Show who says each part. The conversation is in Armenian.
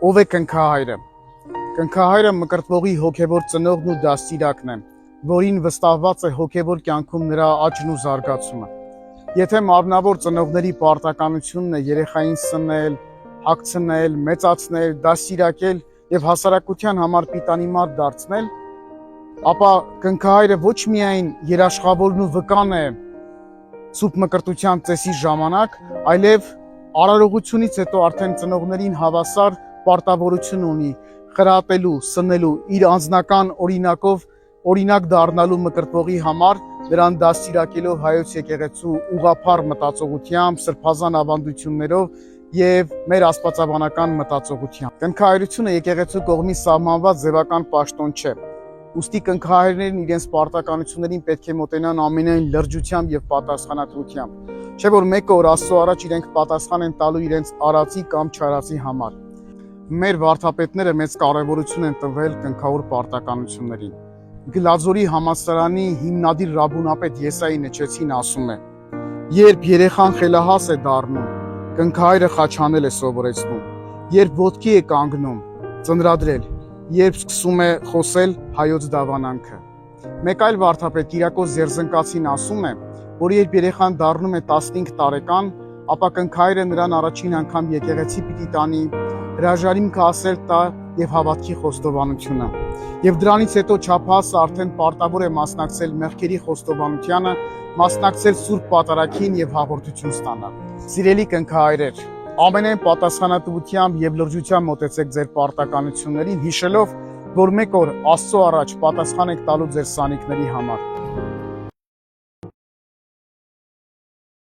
Speaker 1: Ով է կնքահայրը։ Կնքահայրը մկրտվողի հոգևոր ծնողն ու դաստիարակն է, որին վստահված է հոգևոր կյանքում նրա աճն ու զարգացումը։ Եթե մարմնավոր ծնողների պարտականությունն է երեխային սնել, հագցնել, մեծացնել, դաստիարակել եւ հասարակության համար պիտանիմար դարձնել, ապա կնքահայրը ոչ միայն երաշխավորն ու վկան է սուրբ մկրտության ծեսի ժամանակ, այլև արարողությունից հետո արդեն ծնողներին հավասար պարտավորություն ունի խրատելու, սնելու, իր անձնական օրինակով օրինակ դառնալու մկրտվողի համար, նրան դաստիարակելով հայոց եկեղեցու ուղղափառ մտածողությամբ, սրբազան ավանդություններով եւ մեր աստվածաբանական մտածողությամբ։ Կնքահայրությունը եկեղեցու կողմից սահմանված ձևական պաշտոն չէ։ Ուստի կնքահայրներն իրենց պարտականություններին պետք է մոտենան ամենայն լրջությամբ եւ պատասխանատվությամբ, չէ՞ որ մեկ օր Աստծո առաջ իրենք պատասխան են տալու իրենց արածի կամ չարածի համար։ Մեր վարդապետները մեծ կարևորություն են տվել կնքավոր պարտականություններին։ Գլաձորի համալսարանի հիմնադիր ռաբունապետ Եսայի Նեչեցին ասում է. երբ երեխան խելահաս է դառնում, կնքահայրը խաչանել է սովորեցնում, երբ ոտքի է կանգնում, ծնրադրել, երբ սկսում է խոսել հայոց դավանանքը։ Մեկ այլ վարդապետ Կիրակոս Ձերզնկացին ասում է, որ երբ երեխան դառնում է 15 տարեկան, ապա կնքահայրը նրան առաջին անգամ եկեղեցի պիտի տանի, հրաժարիմքը ասել տա եւ հավատքի խոստովանությունը։ Եվ դրանից հետո չափահասը արդեն պարտավոր է մասնակցել մեղքերի խոստովանությանը, մասնակցել Սուրբ Պատարագին եւ հաղորդություն ստանալ։ Սիրելի կնքահայրեր, ամենայն պատասխանատվությամբ եւ լրջությամբ մոտեցեք ձեր պարտականություններին, հիշելով, որ մեկ օր Աստծո առաջ պատասխան եք տալու ձեր սանիկների համար։